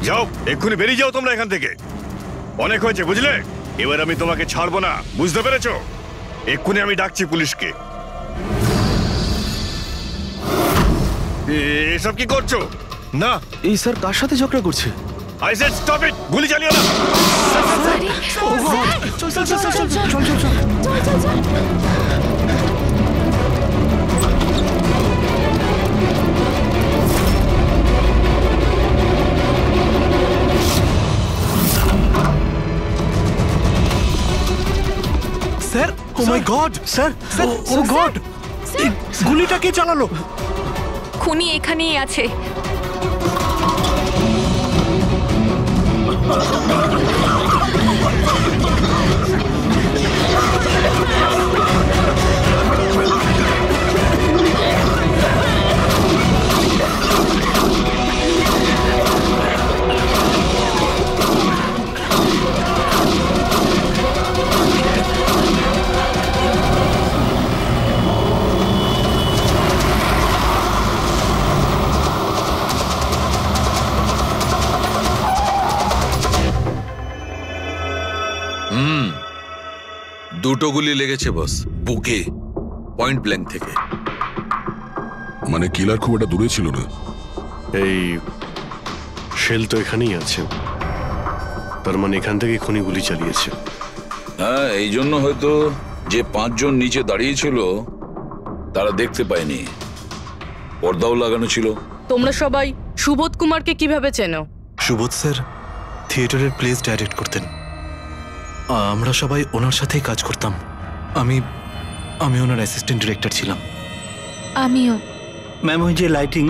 যাও, এক্ষুনি বেরিয়ে যাও তোমরা এখান থেকে। অনেক হয়েছে, বুঝলে? এবার আমি তোমাকে ছাড়বো না, বুঝতে পেরেছো? এক্ষুনি আমি ডাকছি পুলিশকে। এসব কি করছো? না, এই স্যার কার সাথে ঝগড়া করছে? I said stop it! গুলি চালিও না। চল চল চল চল চল চল চল। স্যার, ও মাই গড, স্যার, ও গড, গুলিটা কে চালালো? খুনি এখানেই আছে। দুটো গুলি লেগেছে বস, বুকে, পয়েন্ট ব্ল্যাঙ্ক থেকে। মানে কিলার খুব একটা দূরে ছিল না। এই শেল তো এখানেই আছে, তার মানে এখান থেকে খুনি গুলি চালিয়েছে। হ্যাঁ, এই জন্য হয়তো যে 5 জন নিচে দাঁড়িয়েছিল তারা দেখতে পায়নি, পর্দাও লাগানো ছিল। তোমরা সবাই সুবোধ কুমারকে কিভাবে চেনো? সুবোধ স্যার থিয়েটারের প্লেস ডাইরেক্ট করতেন, আমরা সবাই ওনার সাথেই কাজ করতাম। আমি ওনার অ্যাসিস্ট্যান্ট ডিরেক্টর ছিলাম। আমিও। ম্যাম, ওই যে লাইটিং,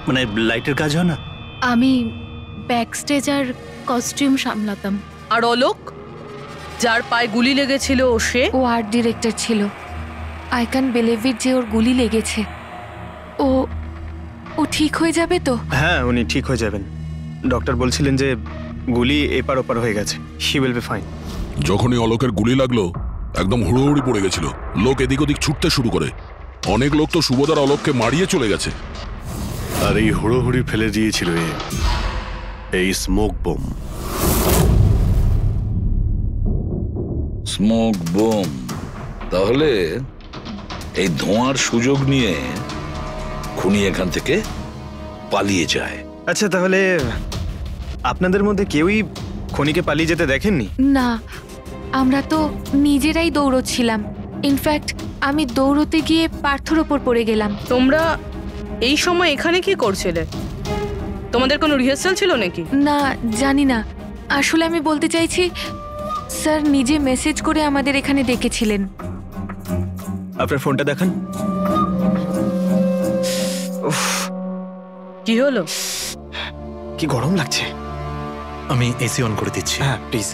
মানে লাইটের কাজ হয় না, আমি ব্যাক স্টেজ আর কস্টিউম সামলাতাম। আর অলোক, যার পায়ে গুলি লেগেছিল, সে? ও আর্ট ডিরেক্টর ছিল। আই ক্যান বিলিভ ইট যে ওর গুলি লেগেছে। ও ঠিক হয়ে যাবে তো? হ্যাঁ, উনি ঠিক হয়ে যাবেন। ডক্টর বলছিলেন যে গুলি এপার ওপার হয়ে গেছে, হি উইল বি ফাইন। যখনই অলোকের গুলি লাগলো একদম হুড়োহুড়ি পড়ে গেছিল, লোক এদিক ওদিক ছুটতে শুরু করে। অনেক লোক তো সুবোধার অলোককে মারিয়ে চলে গেছে। আর এই হুড়োহুড়ি ফেলে দিয়েছিল এই স্মোক বোম। Smoke bomb? তাহলে এই ধোঁয়ার সুযোগ নিয়ে খুনি এখান থেকে পালিয়ে যায়। আচ্ছা, তাহলে আপনাদের মধ্যে কেউই খনিকে পালিয়ে যেতে দেখেননি? না, আমরা তো নিজেরাই দৌড়চ্ছিলাম। ইনফ্যাক্ট আমি দৌড়তে গিয়ে পার্থর ওপর পড়ে গেলাম। তোমরা এই সময় এখানে কি করছিলে? তোমাদের কোনো রিহার্সাল ছিল নাকি? না, জানি না। আসলে আমি বলতে চাইছি, স্যার নিজে মেসেজ করে আমাদের এখানে ডেকেছিলেন। আপনার ফোনটা দেখান। কি হলো? কি গরম লাগছে। আমি এসি অন করে দিচ্ছি। হ্যাঁ প্লিজ।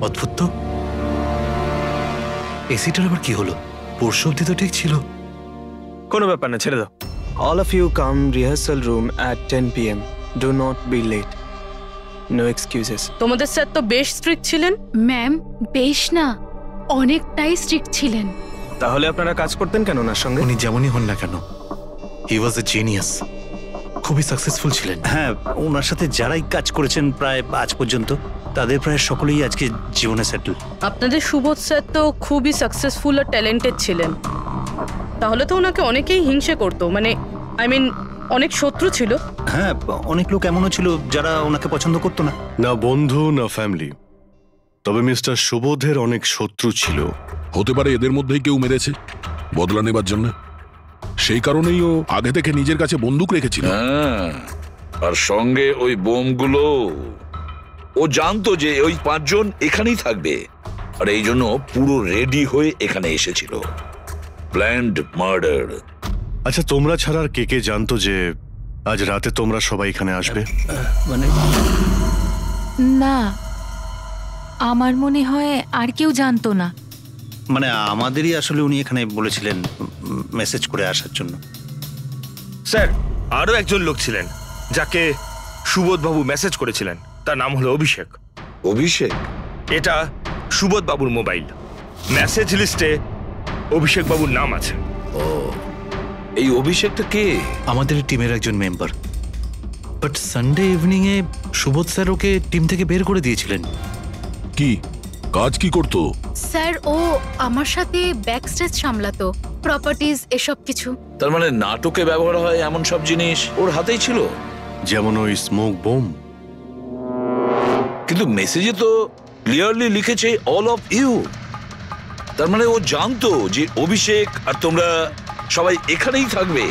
অদ্ভুত তো, এসিটার আবার কি হলো? পরশু অব্দি তো ঠিক ছিল। কোনো ব্যাপার না, ছেড়ে দাও। All of you come rehearsal room at 10 PM. Do not be late. No excuses. তোমাদের স্যার তো বেশ স্ট্রিক্ট ছিলেন। ম্যাম, বেশ না, অনেকটাই স্ট্রিক্ট ছিলেন। তাহলে আপনারা কাজ করতেন কেন ওনার সঙ্গে? উনি যেমনই হন না কেন, হি ওয়াজ এ জিনিয়াস, খুবই সাকসেসফুল ছিলেন। হ্যাঁ, ওনার সাথে যারাই কাজ করেছেন প্রায় আজ পর্যন্ত, তাদের প্রায় সকলেই আজকে জীবনে সেটেল। আপনাদের সুবোধ স্যার তো খুবই সাকসেসফুল আর ট্যালেন্টেড ছিলেন, তাহলে তো ওনাকে অনেকেই হিংসে করতো, মানে আই মিন অনেক শত্রু ছিল। হ্যাঁ, অনেক লোক এমনও ছিল যারা ওনাকে পছন্দ করতো না। না বন্ধু না ফ্যামিলি, তবে মিস্টার সুবোধের অনেক শত্রু ছিল। হতে পারে এদের মধ্যেই কেউ মেরেছে বদলা নেবার জন্য, সেই কারণেই ও আগে থেকে নিজের কাছে বন্দুক রেখেছিল। হ্যাঁ, আর সঙ্গে ওই বোমগুলো। ও জানতো যে ওই 5 জন এখানেই থাকবে, আর এই জন্য পুরো রেডি হয়ে এখানে এসেছিল। Planned murder. আচ্ছা, তোমরা ছাড়া আর কে কে জানতো যে আজ রাতে তোমরা সবাই এখানে আসবে? মানে না, আমার মনে হয় আর কেউ জানতো না। মানে আমাদেরই আসলে উনি এখানে বলেছিলেন মেসেজ করে আসার জন্য। স্যার, আরো একজন লোক ছিলেন যাকে সুবোধ বাবু মেসেজ করেছিলেন, তার নাম হলো অভিষেক। অভিষেক? এটা সুবোধ বাবুর মোবাইল। মেসেজ লিস্টে অভিষেক বাবুর নাম আছে। ও, এই অভিষেকটা কে? আমাদের টিমের একজন member. But Sunday evening A Subodh sir okay team থেকে বের করে দিয়েছিলেন। কি কাজ কি করতো? স্যার ও আমার সাথে ব্যাকস্টেজ সামলাতো, প্রপার্টিজ এসব কিছু। তার মানে নাটকে ব্যবহার হয় এমন সব জিনিস ওর হাতেই ছিল? যেমন ওই স্মোক বোম। কিন্তু মেসেজে তো ক্লিয়ারলি লিখেছে অল অফ ইউ। তার মানে ও জানতো যে অভিষেক আর তোমরা সবাই এখানেই থাকবে।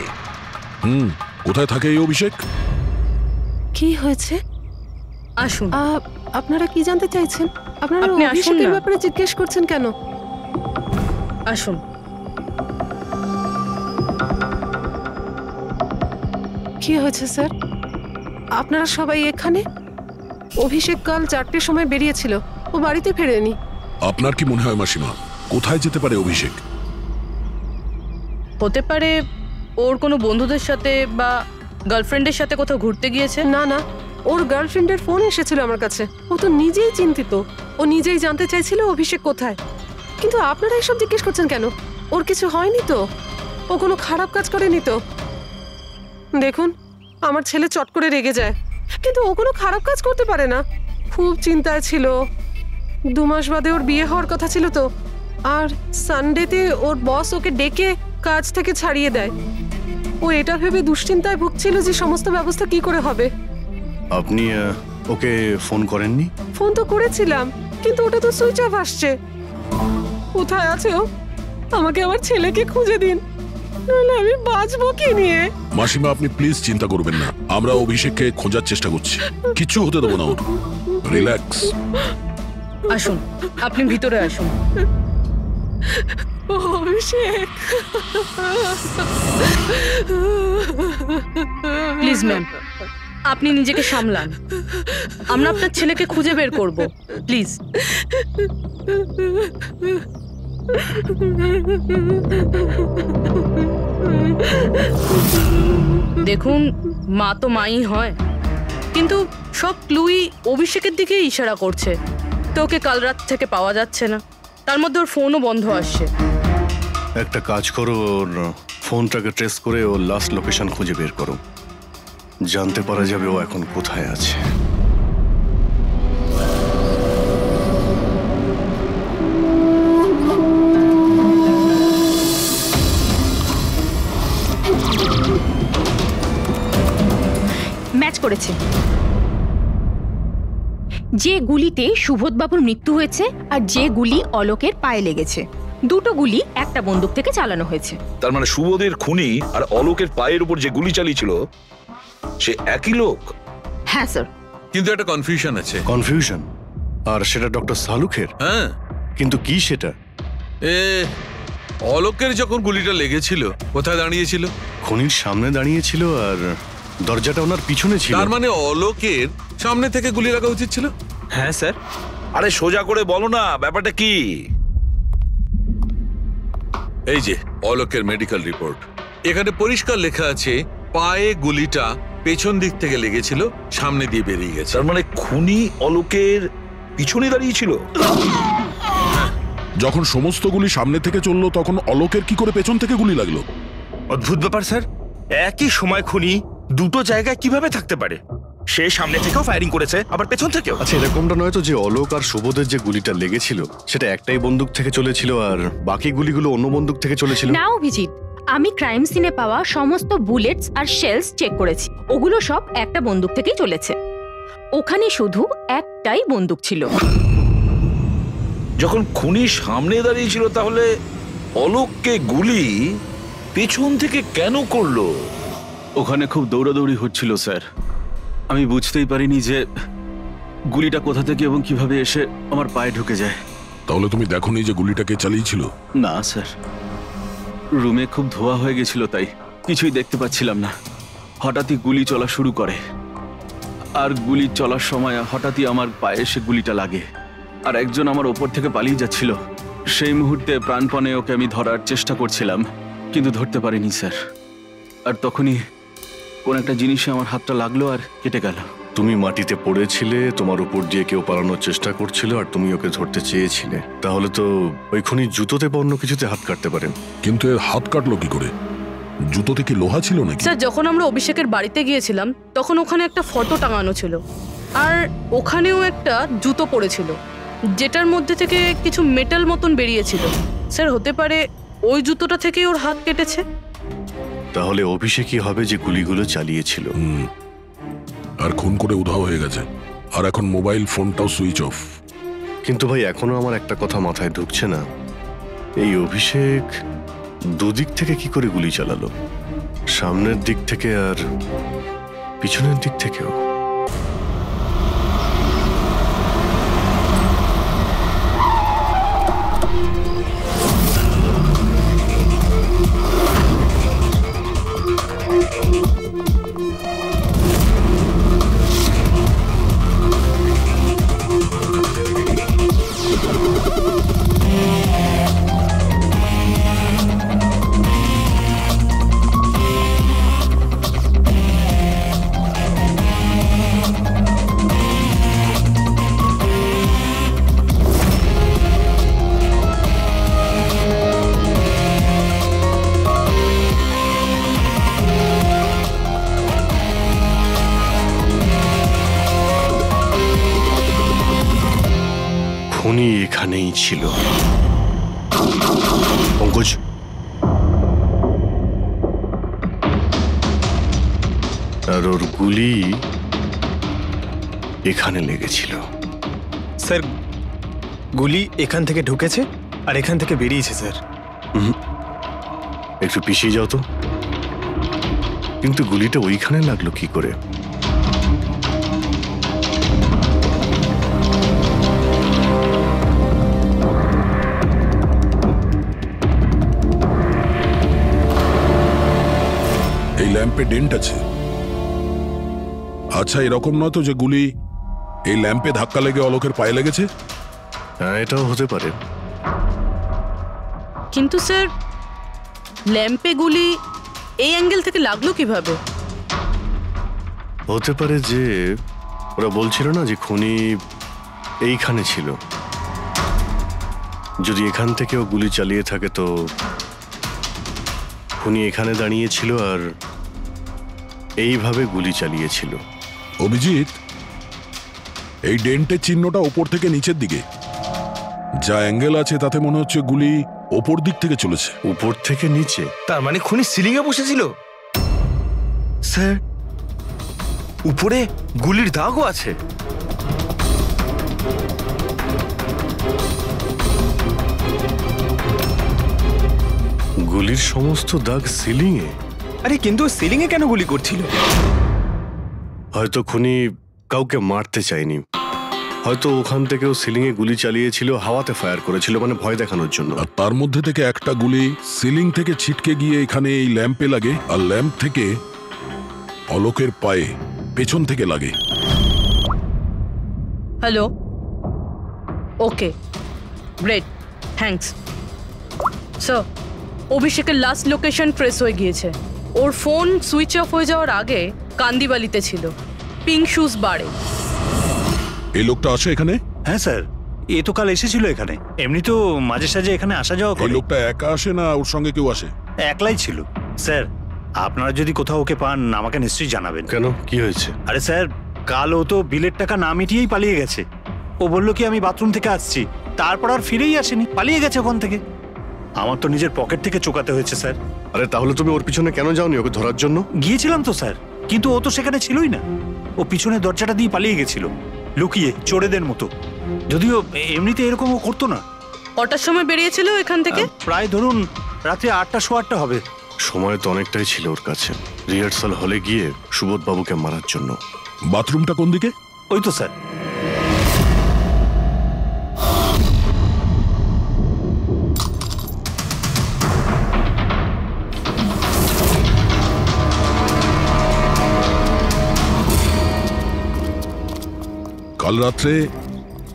কোথায় থাকে এই অভিষেক? কি হয়েছে? আসুন। আপনারা কি জানতে চাইছেন? আপনারা আপনি আসুন অভিষেকের না। ব্যাপারে জিজ্ঞেস করছেন কেন? আসুন। কি হয়েছে স্যার? আপনারা সবাই এখানে? অভিষেক কাল 4টের সময় বেরিয়েছিল, ও বাড়িতে ফেরেনি। আপনার কি মনে হয় মাসিমা, কোথায় যেতে পারে অভিষেক? হতে পারে ওর কোনো বন্ধুদের সাথে বা গার্লফ্রেন্ডের সাথে কোথাও ঘুরতে গিয়েছে। না না, ওর গার্লফ্রেন্ডের ফোন এসেছিল আমার কাছে। ও তো নিজেই চিন্তিত, ও নিজেই জানতে চাইছিল অভিষেক কোথায়। কিন্তু আপনারা এসব জিজ্ঞেস করছেন কেন? ওর কিছু হয়নি তো? ও কোনো খারাপ কাজ করেনি তো? দেখুন, আমার ছেলে চট করে রেগে যায়, কিন্তু ও কোনো খারাপ কাজ করতে পারে না। খুব চিন্তায় ছিল। 2 মাস বাদে ওর বিয়ে হওয়ার কথা ছিল তো। আর সানডেতে ওর বস ওকে ডেকে কাজ থেকে ছাড়িয়ে দেয়। ও এটা ভেবে দুশ্চিন্তায় ভুগছিল যে সমস্ত ব্যবস্থা কি করে হবে। আপনি ওকে ফোন করেননি? ফোন তো করেছিলাম, কিন্তু ওটা তো সুইচ অফ আসছে। কোথায় আছে ও? আমাকে আমার ছেলেকে খুঁজে দিন, নাহলে আমি বাঁচবো কি নিয়ে? মাসিমা আপনি প্লিজ চিন্তা করবেন না, আমরা অভিষেককে খোঁজার চেষ্টা করছি, কিচ্ছু হতে দেবো না ওর। রিল্যাক্স। আসুন, আপনি ভিতরে আসুন। অভিষেক, প্লিজ ম্যাম, আপনি নিজেকে সামলান। আমরা আপনার ছেলেকে খুঁজে বের করব, প্লিজ। দেখুন, মা তো মাই হয়, কিন্তু সব ক্লুই অভিষেকের দিকে ইশারা করছে। তো ওকে কাল রাত থেকে পাওয়া যাচ্ছে না, তার মধ্যে ওর ফোনও বন্ধ আসছে। একটা কাজ করো, ওর ফোনটাকে ট্রেস করে ওর লাস্ট লোকেশন খুঁজে বের করো। জানতে পারা যাবে ও এখন কোথায় আছে। ম্যাচ করেছে। যে গুলিতে সুবোধবাবুর মৃত্যু হয়েছে আর যে গুলি অলোকের পায়ে লেগেছে, দুটো গুলি একটা বন্দুক থেকে চালানো হয়েছে। তার মানে সুবোধের খুনি আর অলোকের পায়ের উপর যে গুলি চালিয়েছিল সে একই লোক? হ্যাঁ স্যার। কিন্তু একটা কনফিউশন আছে। কনফিউশন? আর সেটা ডক্টর সালুখের? হ্যাঁ। কিন্তু কি সেটা? অলোকের যখন গুলিটা লেগেছিল কোথায় দাঁড়িয়েছিল? খুনির সামনে দাঁড়িয়েছিল আর দরজাটা ওনার পিছনে ছিল। তার মানে অলোকের সামনে থেকে গুলি লাগা উচিত ছিল। হ্যাঁ স্যার। আরে সোজা করে বলো না, ব্যাপারটা কি? এই যে অলোকের মেডিকেল রিপোর্ট, এখানে পরিষ্কার লেখা আছে পায়ে গুলিটা পেছন দিক থেকে লেগেছিল, সামনে দিয়ে বেরিয়ে গেছে। তার মানে খুনি অলোকের পিছনে দাঁড়িয়েছিল। যখন সমস্ত গুলি সামনে থেকে চললো তখন অলোকের কি করে পেছন থেকে গুলি লাগলো? অদ্ভুত ব্যাপার স্যার, একই সময় খুনি দুটো জায়গায় কিভাবে থাকতে পারে? সে সামনে থেকেও ফায়ারিং করেছে, আবার পেছন থেকেও। আচ্ছা, এরকমটা নয় তো যে অলোক আর সুবোধের যে গুলিটা লেগেছিল সেটা একটাই বন্দুক থেকে চলেছিল আর বাকি গুলিগুলো অন্য বন্দুক থেকে চলেছিল? না অভিজিৎ, আমি ক্রাইম সিনে পাওয়া সমস্ত বুলেটস আর শেলস চেক করেছি, ওগুলো সব একটা বন্দুক থেকেই চলেছে। ওখানে শুধু একটাই বন্দুক ছিল। যখন খুনি সামনে দাঁড়িয়েছিল তাহলে অলোককে গুলি পেছন থেকে কেন করলো? ওখানে খুব দৌড়াদৌড়ি হচ্ছিল স্যার, আমি বুঝতেই পারিনি যে গুলিটা কোথা থেকে এবং কিভাবে এসে আমার পায়ে ঢুকে যায়। তাহলে তুমি দেখোনি যে গুলিটাকে চালিয়েছিল? না স্যার, রুমে খুব ধোয়া হয়ে গেছিল, তাই কিছুই দেখতে পাচ্ছিলাম না। হঠাৎই গুলি চলা শুরু করে, আর গুলি চলার সময় হঠাৎই আমার পায়ে এসে গুলিটা লাগে, আর একজন আমার ওপর থেকে পালিয়ে যাচ্ছিল। সেই মুহূর্তে প্রাণপণে ওকে আমি ধরার চেষ্টা করছিলাম, কিন্তু ধরতে পারিনি স্যার। আর তখনই কোন একটা জিনিসে আমার হাতটা লাগলো আর কেটে গেল। তুমি মাটিতে পড়েছিলে, তোমার উপর দিয়ে কেউ পালানোর চেষ্টা করছিল আর তুমি ওকে ধরতে চেয়েছিলে। তাহলে তো ওই খুনি জুতোতে বা অন্য কিছুতে হাত কাটতে পারেন। কিন্তু এর হাত কাটলো কি করে? জুতোতে কি লোহা ছিল নাকি? স্যার, যখন আমরা অভিষেকের বাড়িতে গিয়েছিলাম তখন ওখানে একটা ফটো টাঙানো ছিল, আর ওখানেও একটা জুতো পড়েছিল যেটার মধ্যে থেকে কিছু মেটাল মতন বেরিয়েছিল। স্যার, হতে পারে ওই জুতোটা থেকে ওর হাত কেটেছে। তাহলে অভিষেকই হবে যে গুলিগুলো চালিয়েছিল। আর খুন করে উধাও হয়ে গেছে, আর এখন মোবাইল ফোনটাও সুইচ অফ। কিন্তু ভাই, এখনো আমার একটা কথা মাথায় ঢুকছে না, এই অভিষেক দুদিক থেকে কি করে গুলি চালালো, সামনের দিক থেকে আর পিছনের দিক থেকেও? খুনি এখানেই ছিল। পঙ্কজ, আর ওর গুলি এখানে লেগেছিল। স্যার, গুলি এখান থেকে ঢুকেছে আর এখান থেকে বেরিয়েছে স্যার। একটু পিছিয়ে যাও তো। কিন্তু গুলিটা ওইখানে লাগলো কি করে? এই ল্যাম্পে ডেন্ট আছে। আচ্ছা, এরকম নয় তো যে গুলি এই ল্যাম্পে ধাক্কা লেগে অলোকের পায়ে লেগেছে? হ্যাঁ, এটাও হতে পারে। কিন্তু স্যার, ল্যাম্পে গুলি এই অ্যাঙ্গেল থেকে লাগলো কিভাবে? হতে পারে যে ওরা বলছিল না যে খুনি এইখানে ছিল, যদি এখান থেকেও গুলি চালিয়ে থাকে তো খুনি এখানে দাঁড়িয়েছিল আর এইভাবে গুলি চালিয়েছিল। অভিজিৎ, এই ডেন্টের চিহ্নটা ওপর থেকে নিচের দিকে, যা অ্যাঙ্গেল আছে তাতে মনে হচ্ছে গুলি ওপর দিক থেকে চলেছে। উপর থেকে নিচে? তার মানে খুনি সিলিং এ বসেছিল। স্যার, উপরে গুলির দাগও আছে। গুলির সমস্ত দাগ সিলিং এ? আরে কিন্তু সিলিং এ কেন গুলি করছিল? হয়তো খুনি কাউকে মারতে চায়নি, হয়তো ওখান থেকেও সিলিং এ গুলি চালিয়েছিল, হাওয়াতে ফায়ার করেছিল, মানে ভয় দেখানোর জন্য। আর তার মধ্যে থেকে একটা গুলি সিলিং থেকে ছিটকে গিয়ে এখানে এই ল্যাম্পে লাগে, আর ল্যাম্প থেকে অলোকের পায়ে পেছন থেকে লাগে। হ্যালো, ওকে, গ্রেট, থ্যাঙ্কস। স্যার, অভিষেকের লাস্ট লোকেশন ট্রেস হয়ে গিয়েছে। ওর ফোন সুইচ অফ হয়ে যাওয়ার আগে কান্দিবালিতে ছিল, পিঙ্ক শুজ বারে। এই লোকটা আসে এখানে? হ্যাঁ স্যার, এ তো কাল এসেছিল এখানে। এমনি তো মাঝে সাঝে এখানে আসা যাওয়া করে। এই লোকটা একা আসে না ওর সঙ্গে কেউ আসে? একলাই ছিল। স্যার, আপনারা যদি কোথাও ওকে পান আমাকে নিশ্চয়ই জানাবেন। কেন, কি হয়েছে? আরে স্যার, কাল ও তো বিলের টাকা না মিটিয়েই পালিয়ে গেছে। ও বললো কি আমি বাথরুম থেকে আসছি, তারপর আর ফিরেই আসেনি, পালিয়ে গেছে ওখান থেকে। আমার তো নিজের পকেট থেকে চোকাতে হয়েছে স্যার। আরে তাহলে তুমি ওর পিছনে কেন যাওনি ওকে ধরার জন্য? গিয়েছিলাম তো স্যার, কিন্তু ও তো সেখানে ছিলই না। ও পিছনে দরজাটা দিয়ে পালিয়ে গেছিল, লুকিয়ে, চোরেদের মতো। যদিও এমনিতে এরকম ও করতো না। কটার সময় বেরিয়েছিল এখান থেকে? প্রায় ধরুন রাতে 8টা সোয়া 8টা হবে। সময় তো অনেকটাই ছিল ওর কাছে, রিহার্সাল হলে গিয়ে সুবোধ বাবুকে মারার জন্য। বাথরুমটা কোন দিকে? ওই তো স্যার। কাল রাত্রে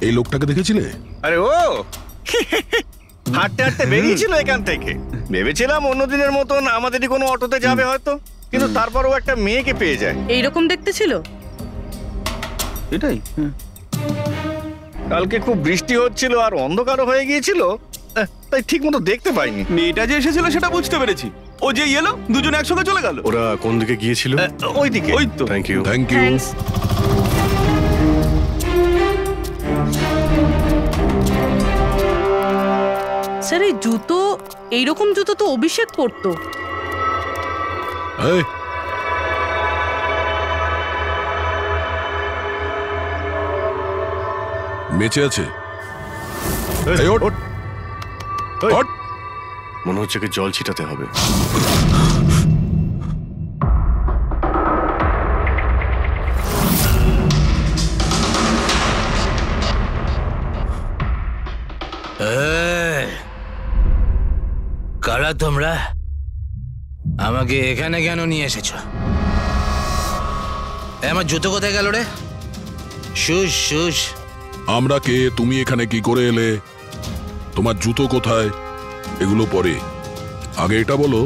এই লোকটাকে দেখেছিলে? আরে ও হাঁটতে হাঁটতে বেরিয়েছিল এখান থেকে। ভেবেছিলাম অন্যদিনের মতন আমাদেরই কোনো অটোতে যাবে হয়তো, কিন্তু তারপর ও একটা মেয়েকে পেয়ে যায়। এইরকম দেখতে ছিল? এটাই। কালকে খুব বৃষ্টি হচ্ছিল আর অন্ধকারও হয়ে গিয়েছিল, তাই ঠিক মতো দেখতে পাইনি। মেয়েটা যে এসেছিল সেটা বুঝতে পেরেছি, ও যে এলো দুজনে একসঙ্গে চলে গেল। ওরা কোন দিকে গিয়েছিল? ওইদিকে। ওই তো। Thank you. Thank you. Thanks. Sir এই জুতো, এইরকম জুতো তো অভিষেক পরতো। এই, বেঁচে আছে। এই, ওঠ। ওঠ। মনে হচ্ছে কি জল ছিটাতে হবে। কারা তোমরা? আমাকে এখানে কেন নিয়ে এসেছো? আমার জুতো কোথায় গেল রে? Shoes shoes. আমরা কে, তুমি এখানে কি করে এলে, তোমার জুতো কোথায়, এগুলো পরে। আগে এটা বলো,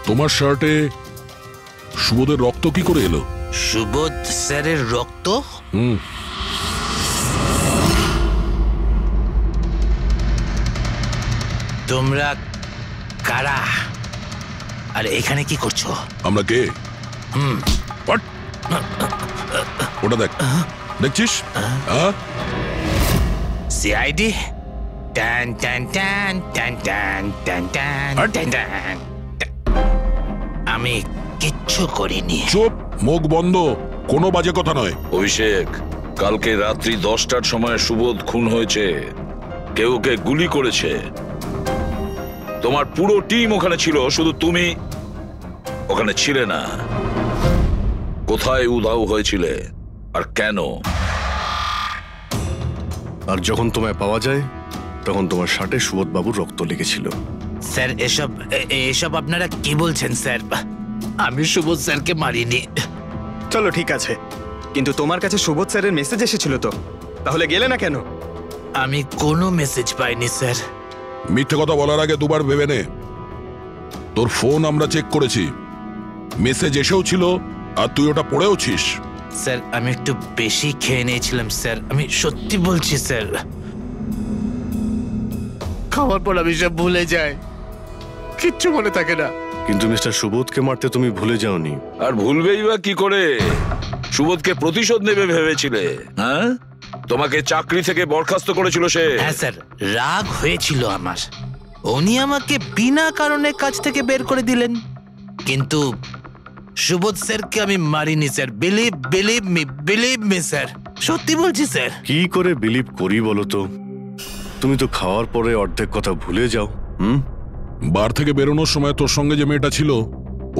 তোমার শার্টে সুবোধের রক্ত কি করে এলো? সুবোধ স্যারের রক্ত? হুম। তোমরা কারা আর এখানে কি করছো? আমরা কে? ওটা দেখ, দেখছিস? সিআইডি? টান টান টান টান টান টান টান টান টান। আমি কিচ্ছু করিনি। চুপ, মুখ বন্ধ, কোনো বাজে কথা নয়। অভিষেক, কালকে রাত্রি 10টার সময় সুবোধ খুন হয়েছে। কেউ কে গুলি করেছে। তোমার পুরো টিম ওখানে ছিল, শুধু তুমি ওখানে ছিলে না। কোথায় উধাও হয়েছিলে আর কেন? আর যখন তোমায় পাওয়া যায় তখন তোমার শার্টে সুবোধ বাবুর রক্ত লেগেছিল। স্যার এসব আপনারা কি বলছেন স্যার? আমি সুবোধ স্যারকে মারিনি। চলো ঠিক আছে, কিন্তু তোমার কাছে সুবোধ স্যারের মেসেজ এসেছিল তো, তাহলে গেলে না কেন? আমি কোনো মেসেজ পাইনি স্যার। মিথ্যে কথা বলার আগে দুবার ভেবে নে। তোর ফোন আমরা চেক করেছি, মেসেজ এসেও ছিল আর তুই ওটা পড়েওছিস। স্যার আমি একটু বেশি খেয়ে নিয়েছিলাম স্যার, আমি সত্যি বলছি স্যার। খাওয়ার পর আমি সব ভুলে যাই, কিচ্ছু মনে থাকে না। কিন্তু মিস্টার সুবোধকে মারতে তুমি ভুলে যাওনি। আর ভুলবেই বা কি করে? সুবোধকে প্রতিশোধ নেবে ভেবেছিলে? হ্যাঁ, তোমাকে চাকরি থেকে বরখাস্ত করেছিল সে। হ্যাঁ স্যার, রাগ হয়েছিল আমার। উনি আমাকে বিনা কারণে কাজ থেকে বের করে দিলেন, কিন্তু সুবোধ স্যারকে আমি মারিনি স্যার। বিলিভ মি স্যার, সত্যি বলছি স্যার। কি করে বিলিভ করি বলো তো? তুমি তো খাওয়ার পরে অর্ধেক কথা ভুলে যাও। বার থেকে বেরোনোর সময় তোর সঙ্গে যে মেয়েটা ছিল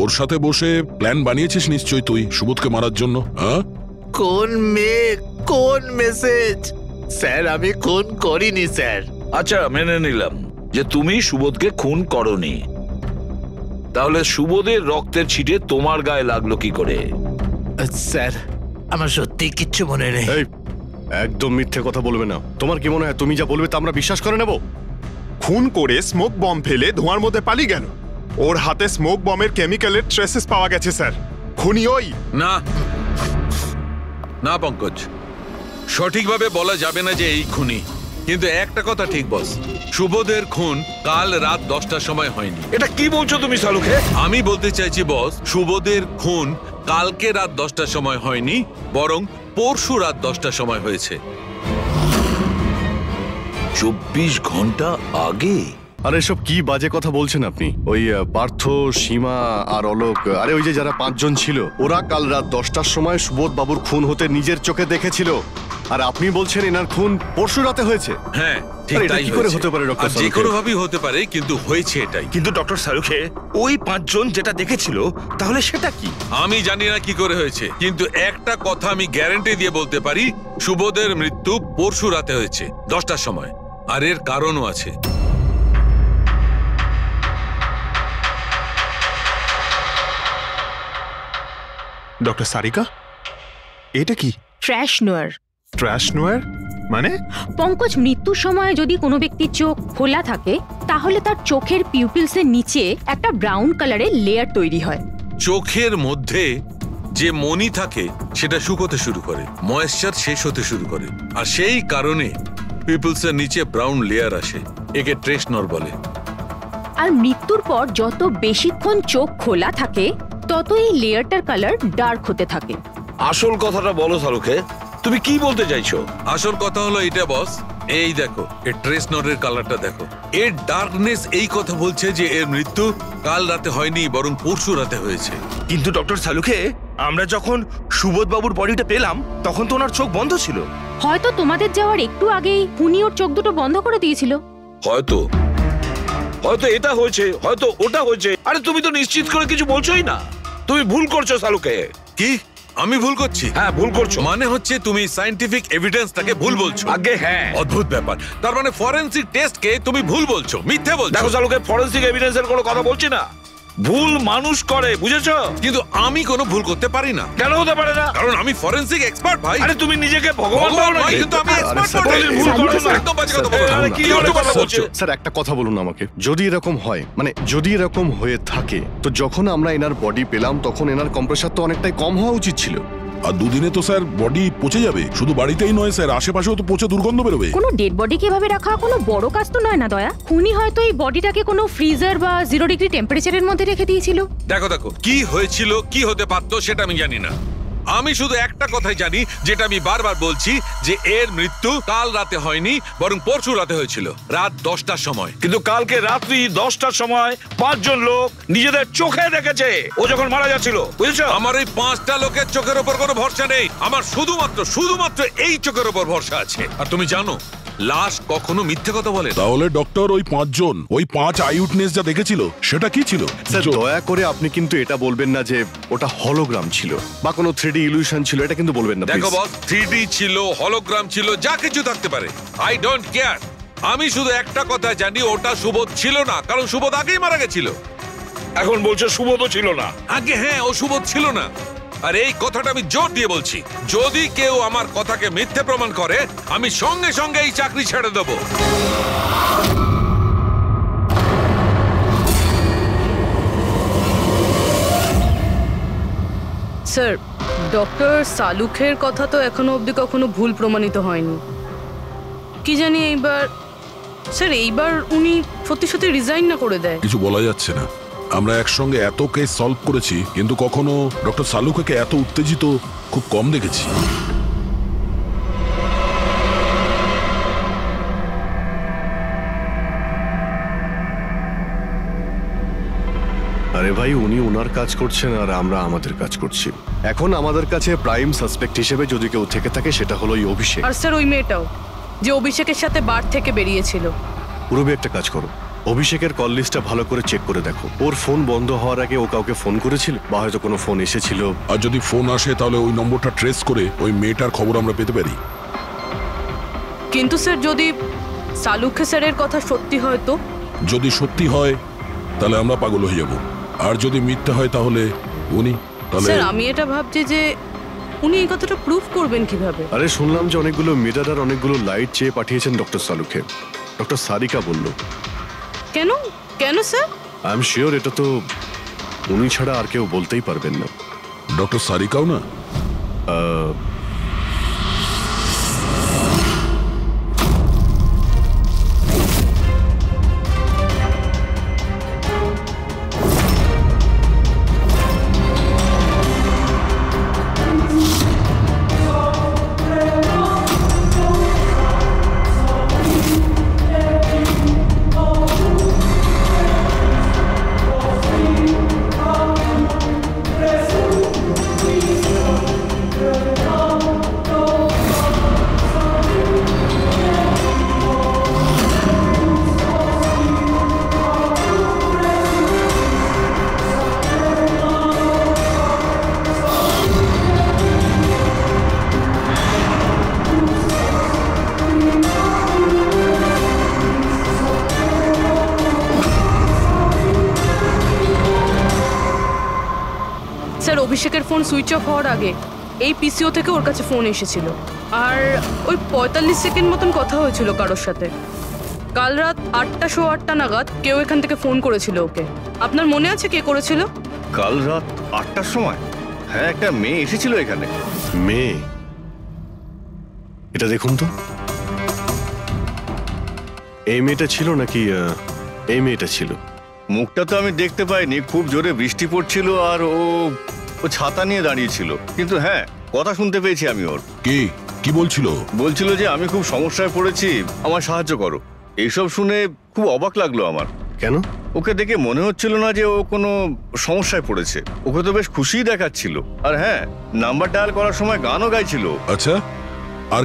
ওর সাথে বসে প্ল্যান বানিয়েছিস নিশ্চয়ই তুই সুবোধকে মারার জন্য। হ্যাঁ, কোন মেয়ে, কোন মেসেজ? স্যার আমি খুন করিনি স্যার। আচ্ছা, মেনে নিলাম যে তুমি সুবোধকে খুন করনি, তাহলে সুবোধের রক্তের ছিটে তোমার গায়ে লাগলো কি করে? স্যার আমার সত্যি কিচ্ছু মনে নেই। একদম মিথ্যে কথা বলবে না। তোমার কি মনে হয় তুমি যা বলবে তা আমরা বিশ্বাস করে নেব? খুন করে স্মোক বম ফেলে ধোঁয়ার মধ্যে পালিয়ে গেল। ওর হাতে স্মোক বমের কেমিক্যালের ট্রেসেস পাওয়া গেছে স্যার। খুনি ওই না, না পঙ্কজ, সঠিকভাবে বলা যাবে না যে এই খুনি, কিন্তু একটা কথা ঠিক বস, সুবোধের খুন কাল রাত 10টার সময় হয়নি। এটা কি বলছো তুমি সালুকে? আমি বলতে চাইছি বস, সুবোধের খুন কালকে রাত 10টার সময় হয়নি, বরং পরশু রাত 10টার সময় হয়েছে। 24 ঘন্টা আগে? আরে এসব কি বাজে কথা বলছেন আপনি? ওই পার্থ, সীমা আর অলোক, আরে ওই যে যারা 5 জন ছিল, ওরা কাল রাত 10টার সময় সুবোধ বাবুর খুন হতে নিজের চোখে দেখেছিল। আর আপনি বলছেন এনার খুন পরশু রাতে হয়েছে? হ্যাঁ, ঠিক আরে এটা তাই কি করে হয়েছে। হতে পারে ডক্টর আর যে সালুকে? কোনো ভাবেই হতে পারে, কিন্তু হয়েছে এটাই। কিন্তু ডক্টর সালুকে, ওই 5 জন যেটা দেখেছিল, তাহলে সেটা কি? আমি জানি না কি করে হয়েছে, কিন্তু একটা কথা আমি গ্যারান্টি দিয়ে বলতে পারি, সুবোধের মৃত্যু পরশু রাতে হয়েছে 10টার সময়, আর এর কারণও আছে। ডক্টর সারিকা, এটা কি? ট্র্যাশ নোয়ার। ট্র্যাশ নোয়ার মানে? পঙ্কজ, মৃত্যুর সময় যদি কোনো ব্যক্তির চোখ খোলা থাকে তাহলে তার চোখের পিউপিলসের নিচে একটা ব্রাউন কালারের লেয়ার তৈরি হয়। চোখের মধ্যে যে মনি থাকে সেটা শুকোতে শুরু করে, ময়েশ্চার শেষ হতে শুরু করে, আর সেই কারণে পিপলসের নিচে ব্রাউন লেয়ার আসে। একে ট্রেশ নর বলে। আর মৃত্যুর পর যত বেশিক্ষণ চোখ খোলা থাকে তত এই লেয়ারটার কালার ডার্ক হতে থাকে। আসল কথাটা বলো শাহরুখে, তুমি কি বলতে চাইছো? আসল কথা হলো এটা বস, এই দেখো এর ট্রেস নোটের কালারটা দেখো। এর ডার্কনেস এই কথা বলছে যে এর মৃত্যু কাল রাতে হয়নি বরং পরশু রাতে হয়েছে। কিন্তু ডক্টর সালুখে, আমরা যখন সুবোধ বাবুর বডিটা পেলাম তখন তো ওনার চোখ বন্ধ ছিল। হয়তো তোমাদের যাওয়ার একটু আগেই উনি ওর চোখ দুটো বন্ধ করে দিয়েছিল। হয়তো হয়তো এটা হয়েছে, হয়তো ওটা হয়েছে। আরে তুমি তো নিশ্চিত করে কিছু বলছোই না। তুমি ভুল করছো শাহরুখে। কি আমি ভুল করছি? হ্যাঁ ভুল করছো। মানে হচ্ছে তুমি সায়েন্টিফিক এভিডেন্সটাকে ভুল বলছো। আগে হ্যাঁ, অদ্ভুত ব্যাপার। তার মানে ফরেনসিক টেস্টকে তুমি ভুল বলছো, মিথ্যে বলছো। দেখো শাহরুখে, ফরেনসিক এভিডেন্সের কোনো কথা বলছি না। ভুল মানুষ করে, বুঝেছো? কিন্তু আমি কোনো ভুল করতে পারি না। কেন হতে পারে না? কারণ আমি ফরেনসিক এক্সপার্ট ভাই। আরে তুমি নিজেকে ভগবান ভাবো না, কিন্তু আমি এক্সপার্ট ভুল করো না। একদম বাজে কথা বলো না। কি হলো কথা বলছো? স্যার একটা কথা বলুন আমাকে, যদি এরকম হয়, মানে যদি এরকম হয়ে থাকে, তো যখন আমরা এনার বডি পেলাম তখন এনার কম্প্রেসার তো অনেকটাই কম হওয়া উচিত ছিল। আর দুদিনে তো স্যার বডি পচে যাবে। শুধু বাড়িতেই নয় স্যার, আশেপাশেও তো পচে দুর্গন্ধ বেরোবে। কোনো ডেড বডি কিভাবে রাখা কোনো বড় কাজ তো নয় না দয়া। খুনি হয়তো এই বডিটাকে কোনো ফ্রিজার বা 0 ডিগ্রি টেম্পারেচারের মধ্যে রেখে দিয়েছিল। দেখো দেখো, কি হয়েছিল কি হতে পারতো সেটা আমি জানি না। আমি শুধু একটা কথাই জানি, যেটা আমি বারবার বলছি, যে এর মৃত্যু কাল রাতে হয়নি বরং পরশু রাতে হয়েছিল, রাত 10টার সময়। কিন্তু কালকে রাত্রি 10টার সময় 5 জন লোক নিজেদের চোখে দেখেছে ও যখন মারা যাচ্ছিল, বুঝেছো? আমার এই 5টা লোকের চোখের উপর কোনো ভরসা নেই। আমার শুধুমাত্র এই চোখের উপর ভরসা আছে। আর তুমি জানো, লাশ কখনো মিথ্যে কথা বলে না। তাহলে ডক্টর ওই 5 জন, ওই 5 আই উইটনেস যা দেখেছিল সেটা কি ছিল? স্যার দয়া করে আপনি কিন্তু এটা বলবেন না যে ওটা হলোগ্রাম ছিল বা কোনো 3D ইলিউশন ছিল, এটা কিন্তু বলবেন না। দেখো please। বস, 3D ছিল, হলোগ্রাম ছিল, যা কিছু থাকতে পারে, আই ডোন্ট কেয়ার। আমি শুধু একটা কথা জানি, ওটা সুবোধ ছিল না, কারণ সুবোধ আগেই মারা গেছিল। এখন বলছে সুবোধও ছিল না। আগে হ্যাঁ, ও সুবোধ ছিল না। আর এই কথাটা আমি জোর দিয়ে বলছি, যদি কেউ আমার কথাকে মিথ্যে প্রমাণ করে, আমি সঙ্গে সঙ্গে এই চাকরি ছেড়ে দেব। স্যার, ডক্টর সালুখের কথা তো এখনো অবধি কখনো ভুল প্রমাণিত হয়নি। কি জানি এইবার, স্যার এইবার উনি সত্যি সত্যি রিজাইন না করে দেয়। কিছু বলা যাচ্ছে না। আমরা একসঙ্গে এত কেস সলভ করেছি, কিন্তু কখনো ডক্টর সালুখকে এত উত্তেজিত খুব কম দেখেছি। আরে ভাই, উনি ওনার কাজ করছেন আর আমরা আমাদের কাজ করছি। এখন আমাদের কাছে প্রাইম সাসপেক্ট হিসেবে যদি কেউ থেকে থাকে, সেটা হলো এই অভিষেক। আর স্যার ওই মেয়েটাও, যে অভিষেকের সাথে বার থেকে বেরিয়েছিল। পুরবি একটা কাজ করো, অভিষেকের কল লিস্টটা ভালো করে চেক করে দেখো। ওর ফোন বন্ধ হওয়ার আগে ও কাউকে ফোন করেছিল বা হয়তো কোনো ফোন এসেছিল। আর যদি ফোন আসে তাহলে ওই নম্বরটা ট্রেস করে ওই মেয়েটার খবর আমরা পেতে পারি। কিন্তু স্যার যদি সালুখে স্যারের কথা সত্যি হয় তো? যদি সত্যি হয় তাহলে আমরা পাগল হয়ে যাব, আর যদি মিথ্যা হয় তাহলে উনি, তাহলে স্যার আমি এটা ভাবছি যে উনি এই কথাটা প্রুফ করবেন কিভাবে? আরে শুনলাম যে অনেকগুলো মিটার আর অনেকগুলো লাইট চেয়ে পাঠিয়েছেন ডক্টর সালুখে। ডক্টর সারিকা বলল। কেন কেন স্যার? আই এম শিওর এটা তো উনি ছাড়া আর কেউ বলতেই পারবেন না। ডক্টর সারিকাও না? অভিষেকের ফোন সুইচ অফ হওয়ার আগে এই পিসিও থেকে ওর কাছে ফোন এসেছিল, আর ওই 45 সেকেন্ড মতন কথা হয়েছিল কারোর সাথে। কাল রাত 8:08 নাগাদ কেউ এখান থেকে ফোন করেছিল ওকে। আপনার মনে আছে কে করেছিল? কাল রাত 8টার সময়? হ্যাঁ, একটা মেয়ে এসেছিল এখানে। মেয়ে? এটা দেখুন তো, এই মেয়েটা ছিল নাকি এই মেয়েটা ছিল? মুখটা তো আমি দেখতে পাইনি, খুব জোরে বৃষ্টি পড়ছিল আর ও ছাতা নিয়ে দাঁড়িয়েছিল। কিন্তু হ্যাঁ, কথা শুনতে পেয়েছি আমি ওর। কি বলছিল? বলছিল যে আমি খুব সমস্যায় পড়েছি, আমার সাহায্য করো। এইসব শুনে খুব অবাক লাগলো আমার। কেন? ওকে দেখে মনে হচ্ছিল না যে ও কোনো সমস্যায় পড়েছে। ওকে তো বেশ খুশিই দেখাচ্ছিল। আর হ্যাঁ, নাম্বার ডায়াল করার সময় গানও গাইছিল। আচ্ছা, আর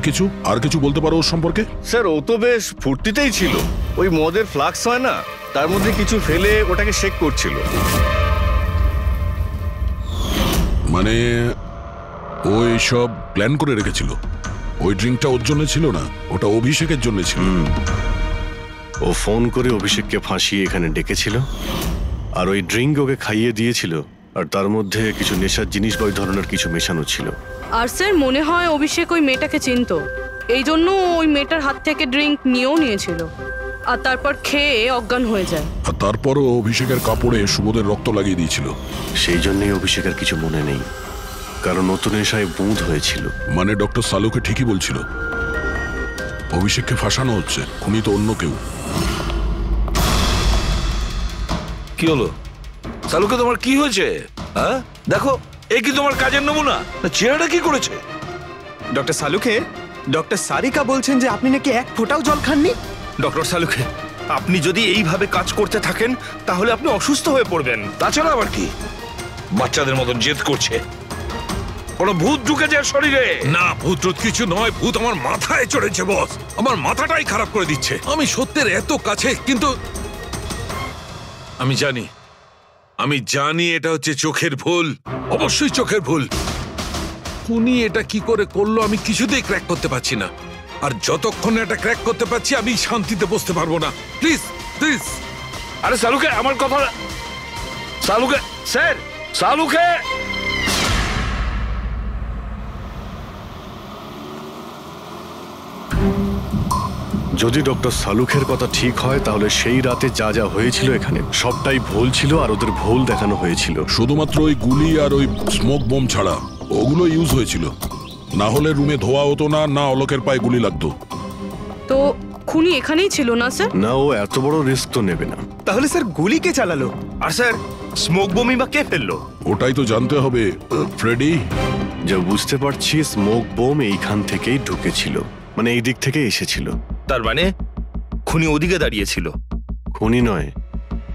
কিছু বলতে পারো ওর সম্পর্কে? স্যার, ও তো বেশ ফুর্তিতেই ছিল। ওই মদের ফ্লাক্স হয় না, তার মধ্যে কিছু ফেলে ওটাকে শেক করছিল। মানে ও সব প্ল্যান করে রেখেছিল? ওই ড্রিঙ্কটা ওর জন্য ছিল না, ওটা অভিষেকের জন্য ছিল। ও ফোন করে অভিষেককে ফাঁসিয়ে এখানে ডেকেছিল, আর ওই ড্রিঙ্ক ওকে খাইয়ে দিয়েছিল, আর তার মধ্যে কিছু নেশার জিনিস বা ওই ধরনের কিছু মেশানো ছিল। আর স্যার মনে হয় অভিষেক ওই মেয়েটাকে চিনতো, এই জন্য ওই মেয়েটার হাত থেকে ড্রিঙ্ক নিয়েও নিয়েছিল, আর তারপর খেয়ে অজ্ঞান হয়ে যায়। আর তারপরও অভিষেকের কাপড়ে সুবোধের রক্ত লাগিয়ে দিয়েছিল। সেই জন্যই অভিষেকের কিছু মনে নেই, কারণ নতুন নেশায় বুঁদ হয়েছিল। মানে ডক্টর সালুকে ঠিকই বলছিল, অভিষেককে ফাঁসানো হচ্ছে, খুনি তো অন্য কেউ। কি হলো সালুকে, তোমার কি হয়েছে? হ্যাঁ দেখো, এ কি তোমার কাজের নমুনা? চেহারাটা কি করেছে? ডক্টর সালুকে, ডক্টর সারিকা বলছেন যে আপনি নাকি এক ফোঁটাও জল খাননি। ডক্টর সালুকে, আপনি যদি এইভাবে কাজ করতে থাকেন তাহলে আপনি অসুস্থ হয়ে পড়বেন। তাছাড়া আবার কি, বাচ্চাদের মতন জেদ করছে। কোনো ভূত ঢুকে যায় শরীরে? না, ভূত কিছু নয়, ভূত আমার মাথায় চড়েছে বস। আমার মাথাটাই খারাপ করে দিচ্ছে। আমি সত্যের এত কাছে, কিন্তু আমি জানি এটা হচ্ছে চোখের ভুল, অবশ্যই চোখের ভুল। উনি এটা কি করে করলো আমি কিছুতেই ক্র্যাক করতে পারছি না, আর যতক্ষণ এটা ক্র্যাক করতে পারছি আমি শান্তিতে বসতে পারবো না। Please please. আরে সালুকে, আমার কথা। সালুকে স্যার, সালুকে। যদি ডক্টর সালুখের কথা ঠিক হয়, তাহলে সেই রাতে যা যা হয়েছিল এখানে সবটাই ভুল ছিল, আর ওদের ভুল দেখানো হয়েছিল। শুধুমাত্র ওই গুলি আর ওই স্মোক বোম ছাড়া ওগুলো ইউজ হয়েছিল, না হলে রুমে ধোয়া হতো না, না অলোকের পায়ে গুলি লাগতো। তো খুনি এখানেই ছিল না স্যার? না, ও এত বড় রিস্ক তো নেবে না। তাহলে স্যার গুলি কে চালালো? আর স্যার স্মোক বোমই বা কে ফেললো? ওটাই তো জানতে হবে ফ্রেডি। যা বুঝতে পারছি, স্মোক বোম এইখান থেকেই ঢুকেছিল, মানে এই দিক থেকে এসেছিল। তার মানে খুনি ওদিকে দাঁড়িয়েছিল? খুনি নয়,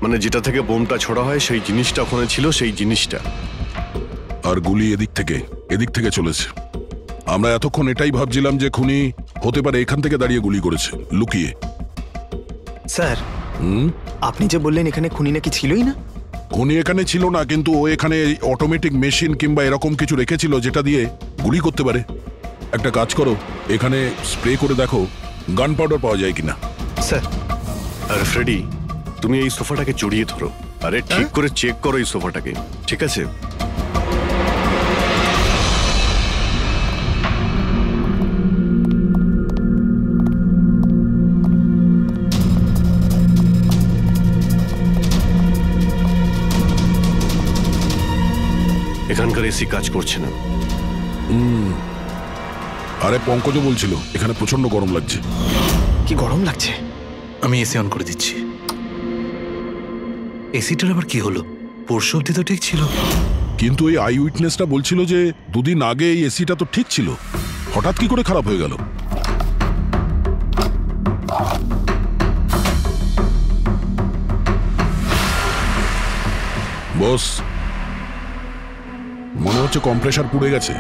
মানে যেটা থেকে বোমটা ছোড়া হয় সেই জিনিসটা ওখানে ছিল, সেই জিনিসটা। আর গুলি এদিক থেকে চলেছে। আমরা এতক্ষণ এটাই ভাবছিলাম যে খুনি হতে পারে এখান থেকে দাঁড়িয়ে গুলি করেছে, লুকিয়ে। স্যার, আপনি যে বললেন এখানে খুনি নাকি ছিলই না। খুনি এখানে ছিল না, কিন্তু ও এখানে অটোমেটিক মেশিন কিংবা এরকম কিছু রেখেছিল যেটা দিয়ে গুলি করতে পারে। একটা কাজ করো, এখানে স্প্রে করে দেখো গান পাউডার পাওয়া যায় কিনা। স্যার। আর ফ্রেডি, তুমি এই সোফাটাকে জড়িয়ে ধরো, আরে ঠিক করে চেক করো এই সোফাটাকে, ঠিক আছে? এখানকার এসি কাজ করছে না। আরে পঙ্কজ বলছিল এখানে প্রচন্ড গরম লাগছে। কি গরম লাগছে? আমি এসি অন করে দিচ্ছি। এসিটার আবার কি হলো? পরশু অব্দি তো ঠিক ছিল। কিন্তু এই আই উইটনেসটা বলছিল যে দুদিন আগে এই এসিটা তো ঠিক ছিল, হঠাৎ কি করে খারাপ হয়ে গেল? বস, মনে হচ্ছে কম্প্রেসার পুড়ে গেছে।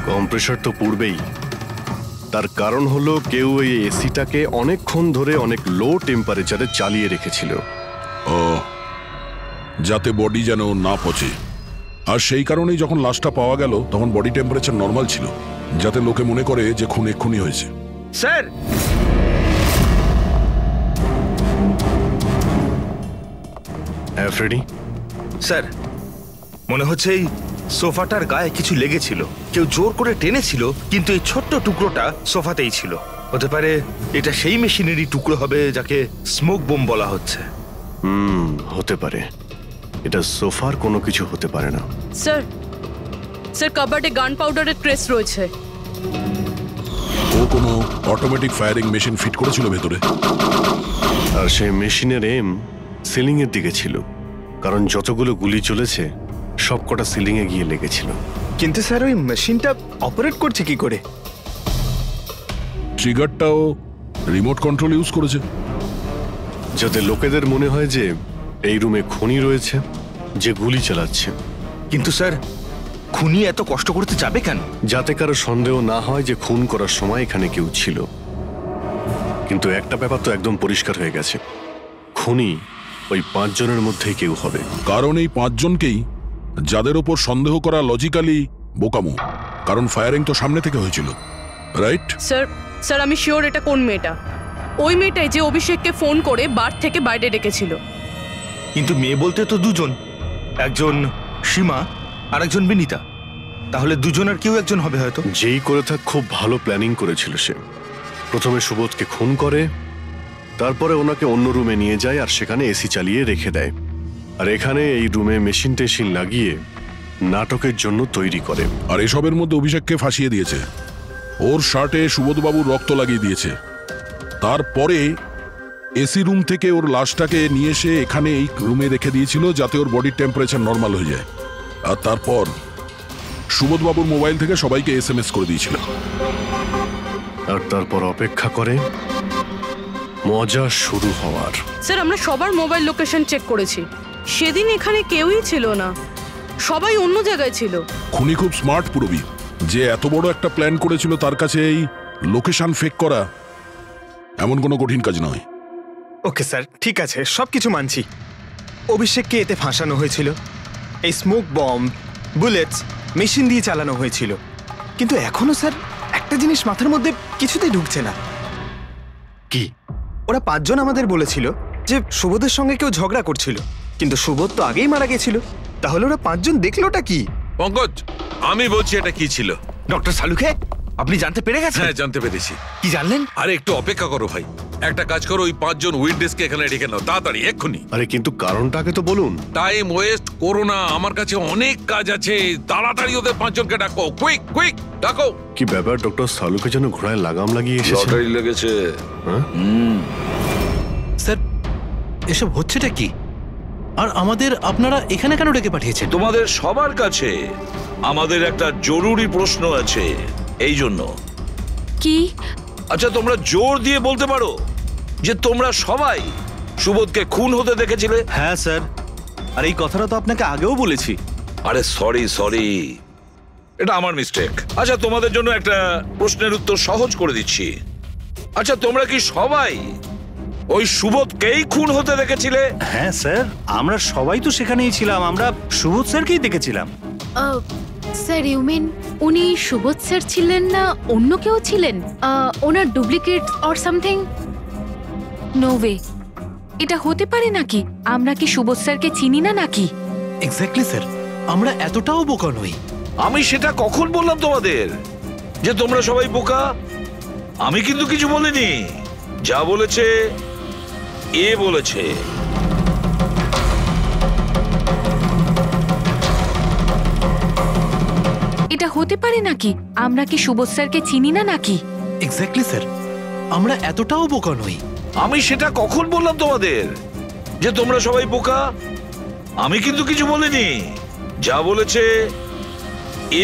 কম্প্রেসার তো পুড়বেই, তার কারণ হলো কেউ এই এসিটাকে অনেকক্ষণ ধরে অনেক লো টেম্পারেচারে চালিয়ে রেখেছিল। ও, যাতে বডি যেন না পচে। আর সেই কারণেই যখন লাশটা পাওয়া গেল তখন বডি টেম্পারেচার নর্মাল ছিল, যাতে লোকে মনে করে যে খুন এক্ষুনি হয়েছে। স্যার, হ্যাঁ ফ্রেডি। স্যার, মনে হচ্ছে এই সোফাটার গায়ে কিছু লেগেছিল, কেউ জোর করে টেনেছিল, কিন্তু এই ছোট্ট টুকরোটা সোফাতেই ছিল। হতে পারে এটা সেই মেশিনেরই টুকরো হবে যাকে স্মোক বোম বলা হচ্ছে। হতে পারে। এটা সোফার কোনো কিছু হতে পারে না। স্যার, কাবার্ডে গান পাউডারের ট্রেস রয়েছে। ও কোনো অটোমেটিক ফায়ারিং মেশিন ফিট করেছিল ভেতরে, আর সেই মেশিনের এম সিলিং এর দিকে ছিল, কারণ যতগুলো গুলি চলেছে সবকটা সিলিং এ গিয়ে লেগেছিল। কিন্তু স্যার ওই মেশিনটা অপারেট করছে কি করে? ট্রিগারটাও রিমোট কন্ট্রোল ইউজ করেছে, যাতে লোকেদের মনে হয় যে এই রুমে খুনি রয়েছে যে গুলি চালাচ্ছে। কিন্তু স্যার, খুনি এত কষ্ট করতে যাবে কেন? যাতে কারো সন্দেহ না হয় যে খুন করার সময় এখানে কেউ ছিল। কিন্তু একটা ব্যাপার তো একদম পরিষ্কার হয়ে গেছে, খুনি ওই 5 জনের মধ্যেই কেউ হবে। কারণ এই 5 জনকেই যাদের ওপর সন্দেহ করা লজিক্যালি বোকামো, কারণ ফায়ারিং তো সামনে থেকে হয়েছিল, রাইট? স্যার আমি শিওর এটা কোন মেয়েটা। ওই মেয়েটাই যে অভিষেককে ফোন করে বার থেকে বাইরে ডেকেছিল। কিন্তু মেয়ে বলতে তো 2 জন, একজন সীমা আর একজন বিনীতা। তাহলে 2 জনের কেউ একজন হবে হয়তো। যেই করে থাক খুব ভালো প্ল্যানিং করেছিল সে। প্রথমে সুবোধকে খুন করে, তারপরে ওনাকে অন্য রুমে নিয়ে যায় আর সেখানে এসি চালিয়ে রেখে দেয়। আর এখানে এই রুমে মেশিন টেশিন লাগিয়ে নাটকের জন্য তৈরি করে। আর এসবের মধ্যে অভিষেককে ফাঁসিয়ে দিয়েছে, ওর শার্টে সুবোধবাবুর রক্ত লাগিয়ে দিয়েছে। তারপরে এসি রুম থেকে ওর লাশটাকে নিয়ে এসে এখানে এই রুমে রেখে দিয়েছিল যাতে ওর বডির টেম্পারেচার নর্মাল হয়ে যায়। আর তারপর সুবোধবাবুর মোবাইল থেকে সবাইকে SMS করে দিয়েছিল। আর তারপর অপেক্ষা করে মজা শুরু হওয়ার। স্যার আমরা সবার মোবাইল লোকেশন চেক করেছি, সেদিন এখানে কেউই ছিল না, সবাই অন্য জায়গায় ছিল। খুনি খুব স্মার্ট পুরবি, যে এত বড় একটা প্ল্যান করেছিল তার কাছে এই লোকেশন ফেক করা এমন কোনো কঠিন কাজ নয়। ওকে স্যার, ঠিক আছে, সবকিছু মানছি। অভিষেককে এতে ফাঁসানো হয়েছিল, এই স্মোক বম্ব, বুলেটস, মেশিন দিয়ে চালানো হয়েছিল। কিন্তু এখনো স্যার একটা জিনিস মাথার মধ্যে কিছুতেই ঢুকছে না। কি? ওরা 5 জন আমাদের বলেছিল যে সুবোধের সঙ্গে কেউ ঝগড়া করছিল, কিন্তু সুবোধ তো আগেই মারা গেছিল। তাহলে ওরা 5 জন দেখলোটা কি? পঙ্কজ, আমি বলছি এটা কি ছিল। ডক্টর সালুকে, আপনি জানতে পেরে গেছেন? হ্যাঁ, জানতে পেরেছি। কি জানলেন? আরে একটু অপেক্ষা করো ভাই, একটা কাজ করো, ওই 5 জন উইটনেসকে এখানে ডেকে নাও তাড়াতাড়ি, এক্ষুনি। আরে কিন্তু কারণটাকে তো বলুন। টাইম ওয়েস্ট করো না, আমার কাছে অনেক কাজ আছে। তাড়াতাড়ি ওদের 5 জনকে ডাকো, কুইক কুইক ডাকো। কি ব্যাপার, ডক্টর সালুকে যেন ঘোড়ায় লাগাম লাগিয়ে এসেছে। লটারি লেগেছে। স্যার এসব হচ্ছেটা কি? আর আমাদের আপনারা এখানে কেন ডেকে পাঠিয়েছেন? তোমাদের সবার কাছে আমাদের একটা জরুরি প্রশ্ন আছে, এই জন্য। কি? আচ্ছা, তোমরা জোর দিয়ে বলতে পারো যে তোমরা সবাই সুবোধকে খুন হতে দেখেছিলে? হ্যাঁ স্যার, আর এই কথাটা তো আপনাকে আগেও বলেছি। আরে সরি, এটা আমার মিস্টেক। আচ্ছা, তোমাদের জন্য একটা প্রশ্নের উত্তর সহজ করে দিচ্ছি। আচ্ছা, তোমরা কি সবাই ওই সুবোধকেই খুন হতে দেখেছিলে? হ্যাঁ স্যার, আমরা সবাই তো সেখানেই ছিলাম, আমরা সুবোধ স্যারকেই দেখেছিলাম। স্যার ইউ মিন উনি সুবোধ স্যার ছিলেন না অন্য কেউ ছিলেন? ওনার duplicate or something? No way, এটা হতে পারে নাকি? আমরা কি সুবোধ স্যারকে চিনি না নাকি? এক্স্যাক্টলি স্যার, আমরা এতটাও বোকা নই। আমি সেটা কখন বললাম তোমাদের যে তোমরা সবাই বোকা? আমি কিন্তু কিছু বলিনি, যা বলেছে এ বলেছে। এটা হতে পারে নাকি? আমরা কি সুবোধ স্যারকে চিনি না নাকি? এক্স্যাক্টলি স্যার, আমরা এতটাও বোকা নই। আমি সেটা কখন বললাম তোমাদের যে তোমরা সবাই বোকা? আমি কিন্তু কিছু বলিনি, যা বলেছে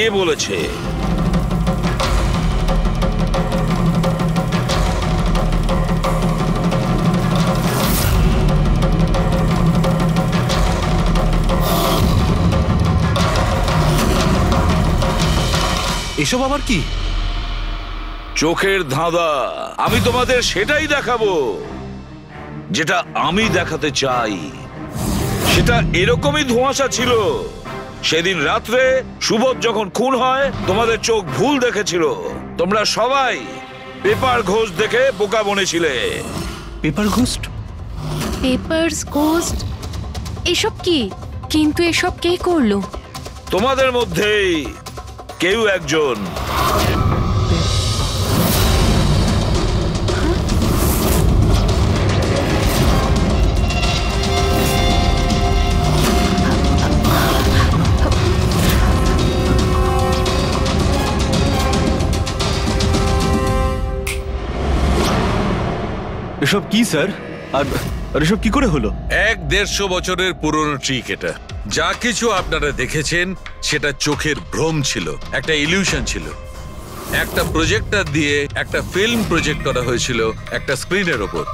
এ বলেছে। এসব আবার কি? চোখের ধাঁধা। আমি তোমাদের সেটাই দেখাবো যেটা আমি দেখাতে চাই। সেটা এরকমই ধোঁয়াশা ছিল। সেদিন রাত্রে সুবোধ যখন খুন হয়, তোমাদের চোখ ভুল দেখেছিল। তোমরা সবাই পেপার ঘোস্ট দেখে বোকা বনেছিলে। Paper ghost? পেপারস ঘোস্ট এসব কি? কিন্তু এসব কে করলো? তোমাদের মধ্যেই কেউ একজন। এসব কি স্যার? আর এসব কি করে হলো? 150 বছরের পুরনো ট্রিক এটা। যা কিছু আপনারা দেখেছেন সেটা চোখের ভ্রম ছিল, একটা ইলিউশন ছিল। একটা প্রজেক্টর দিয়ে একটা ফিল্ম প্রজেক্ট করা হয়েছিল একটা স্ক্রিনের ওপর।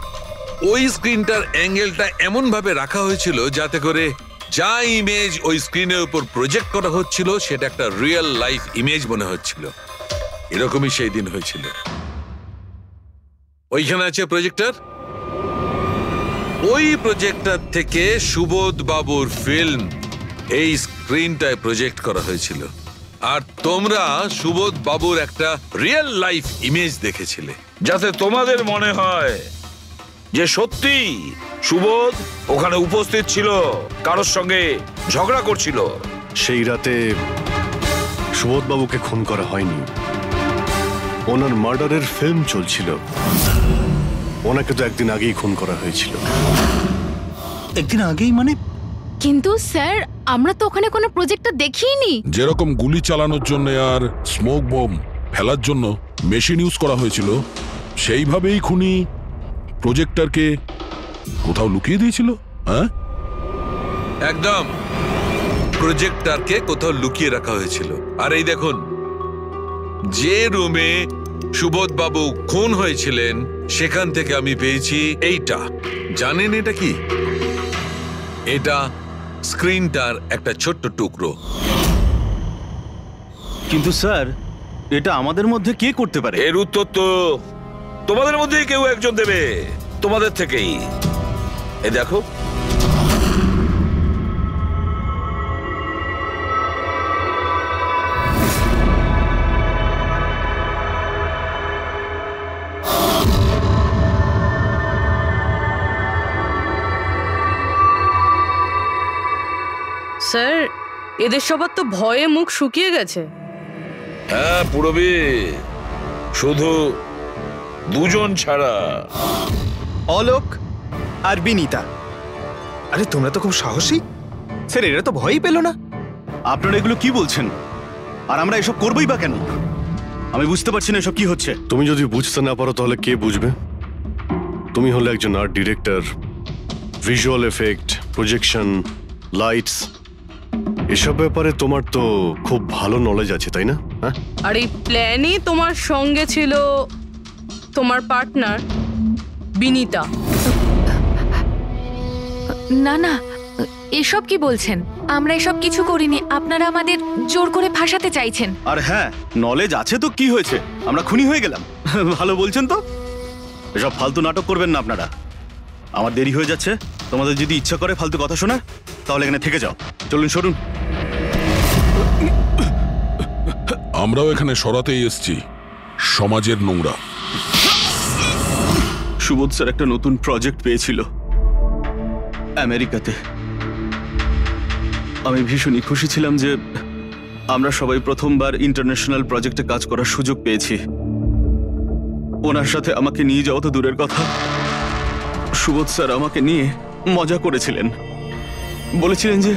ওই স্ক্রিনটার অ্যাঙ্গেলটা এমন ভাবে রাখা হয়েছিল যাতে করে যা ইমেজ ওই স্ক্রিনের উপর প্রজেক্ট করা হচ্ছিল সেটা একটা রিয়েল লাইফ ইমেজ মনে হচ্ছিল। এরকমই সেই দিন হয়েছিল। ওইখানে আছে প্রজেক্টর। ওই প্রজেক্টর থেকে সুবোধ বাবুর ফিল্ম এই স্ক্রিনটায় প্রজেক্ট করা হয়েছিল, আর তোমরা সুবোধ বাবুর একটা রিয়েল লাইফ ইমেজ দেখেছিলে, যাতে তোমাদের মনে হয় যে সত্যি সুবোধ ওখানে উপস্থিত ছিল, কারোর সঙ্গে ঝগড়া করছিল। সেই রাতে সুবোধ বাবুকে খুন করা হয়নি, ওনার মার্ডারের ফিল্ম চলছিল। ওনাকে তো একদিন আগেই খুন করা হয়েছিল। একদিন আগেই মানে? কিন্তু স্যার আমরা তো ওখানে কোনো প্রজেক্টর দেখিনি। যেরকম গুলি চালানোর জন্য আর স্মোক বম ফেলার জন্য মেশিন ইউজ করা হয়েছিল, সেইভাবেই খুনি প্রজেক্টরকে কোথাও লুকিয়ে দিয়েছিল। হ্যাঁ, একদম প্রজেক্টরকে কোথাও লুকিয়ে রাখা হয়েছিল। আর এই দেখুন, যে রুমে সুবোধ বাবু খুন হয়েছিলেন সেখান থেকে আমি পেয়েছি এইটা। জানেন এটা কি? এটা স্ক্রিনটার একটা ছোট্ট টুকরো। কিন্তু স্যার, এটা আমাদের মধ্যে কে করতে পারে? এর উত্তর তো তোমাদের মধ্যেই কেউ একজন দেবে, তোমাদের থেকেই। এ দেখো, স্যার এদের সবার তো ভয়ে মুখ শুকিয়ে গেছে। হ্যাঁ পুরবি, শুধু দুজন ছাড়া। অলোক আর বিনীতা। আরে তোমরা তো খুব সাহসী। স্যার এরা তো ভয়ই পেল না। আপনারা এগুলো কি বলছেন? আর আমরা এসব করবোই বা কেন? আমি বুঝতে পারছি না এসব কি হচ্ছে। তুমি যদি বুঝতে না পারো তাহলে কে বুঝবে? তুমি হলে একজন art director, visual effect, projection, lights, এসব ব্যাপারে তোমার তো খুব ভালো নলেজ আছে, তাই না? হ্যাঁ, আর এই প্ল্যানই তোমার সঙ্গে ছিল তোমার পার্টনার বিনীতা। না না, এসব কি বলছেন? আমরা এসব কিছু করিনি। আপনারা আমাদের জোর করে ফাঁসাতে চাইছেন। আর হ্যাঁ, নলেজ আছে তো কি হয়েছে, আমরা খুনি হয়ে গেলাম। ভালো বলছেন তো। এসব ফালতু নাটক করবেন না আপনারা। আমার দেরি হয়ে যাচ্ছে। তোমাদের যদি ইচ্ছা করে ফালতু কথা শোনা, তাহলে এখানে থেকে যাও। চলুন, সরুন। আমরাও এখানে সরাতেই এসছি সমাজের নোংরা। সুবোধ স্যার একটা নতুন প্রজেক্ট পেয়েছিল আমেরিকাতে। আমি ভীষণই খুশি ছিলাম যে আমরা সবাই প্রথমবার ইন্টারন্যাশনাল প্রজেক্টে কাজ করার সুযোগ পেয়েছি। ওনার সাথে আমাকে নিয়ে যাওয়া তো দূরের কথা, সুবোধ স্যার আমাকে নিয়ে মজা করেছিলেন। বলেছিলেন যে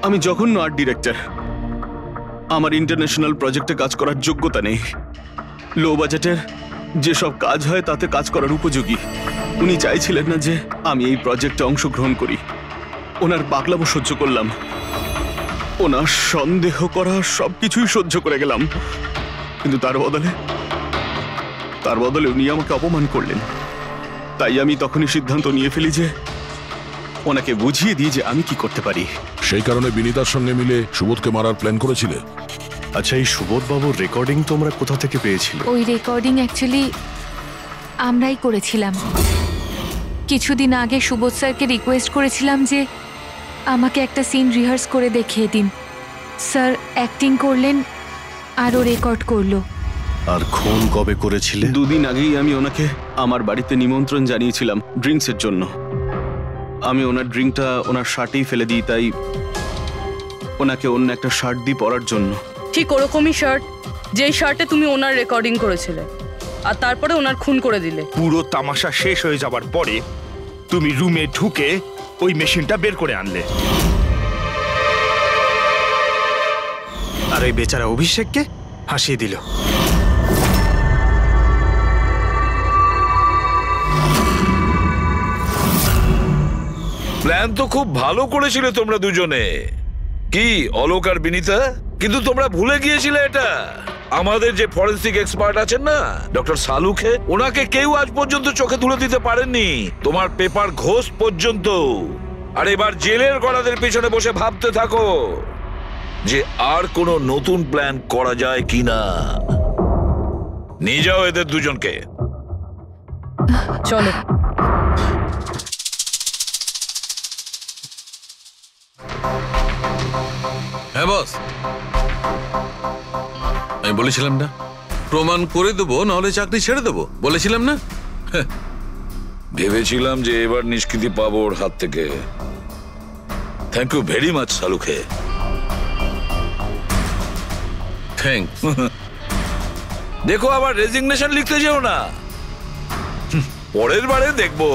আমি জঘন্য আর্ট ডিরেক্টর, আমার ইন্টারন্যাশনাল প্রজেক্টে কাজ করার যোগ্যতা নেই, লো বাজেটের যেসব কাজ হয় তাতে কাজ করার উপযোগী। উনি চাইছিলেন না যে আমি এই প্রজেক্টে অংশগ্রহণ করি। ওনার পাগলামো সহ্য করলাম, ওনার সন্দেহ করা সবকিছুই সহ্য করে গেলাম। কিন্তু তার বদলে উনি আমাকে অপমান করলেন। তাই আমি তখনই সিদ্ধান্ত নিয়ে ফেলি যে ওনাকে বুঝিয়ে দিই যে আমি কি করতে পারি। সেই কারণে বিনীতার সঙ্গে মিলে সুবোধকে মারার প্ল্যান করেছিলে। আচ্ছা, এই সুবোধ বাবুর রেকর্ডিং তোমরা কোথা থেকে পেয়েছিলে? ওই রেকর্ডিং অ্যাকচুয়ালি আমরাই করেছিলাম। কিছুদিন আগে সুবোধ স্যারকে রিকোয়েস্ট করেছিলাম যে আমাকে একটা সিন রিহার্স করে দেখিয়ে দিন। স্যার অ্যাক্টিং করলেন আর ও রেকর্ড করলো। আর খুন কবে করেছিলে? 2 দিন আগেই আমি ওনাকে আমার বাড়িতে নিমন্ত্রণ জানিয়েছিলাম ড্রিঙ্কসের জন্য। আমি ওনার ড্রিঙ্কটা ওনার শার্টেই ফেলে দিই, তাই ওনাকে অন্য একটা শার্ট দিই পরার জন্য। ঠিক ওরকমই শার্ট যেই শার্টে তুমি ওনার রেকর্ডিং করেছিলে, আর তারপরে ওনার খুন করে দিলে। পুরো তামাশা শেষ হয়ে যাবার পরে তুমি রুমে ঢুকে ওই মেশিনটা বের করে আনলে। আর ওই বেচারা অভিষেককে ফাঁসিয়ে দিল। প্ল্যান তো খুব ভালো করেছিলে তোমরা দুজনে, কি অলোক আর বিনীতা, কিন্তু তোমরা ভুলে গিয়েছিলে এটা আমাদের যে ফরেন্সিক এক্সপার্ট আছেন না ডক্টর সালুখে, ওনাকে কেউ আজ পর্যন্ত চোখে তুলে দিতে পারেননি, তোমার পেপার ঘোষ পর্যন্ত। আর এবার জেলের গড়াদের পেছনে বসে ভাবতে থাকো যে আর কোনো নতুন প্ল্যান করা যায় কিনা। নিয়ে যাও এদের দুজনকে। চলো। হ্যাঁ বস, আমি বলেছিলাম না প্রমাণ করে দেবো, নাহলে চাকরি ছেড়ে দেবো, বলেছিলাম না? ভেবেছিলাম যে এবার নিষ্কৃতি পাবো ওর হাত থেকে। Thank you very much Salukhe. Thanks. দেখো আবার রেজিগনেশন লিখতে যেও না, পরের বারে দেখবো।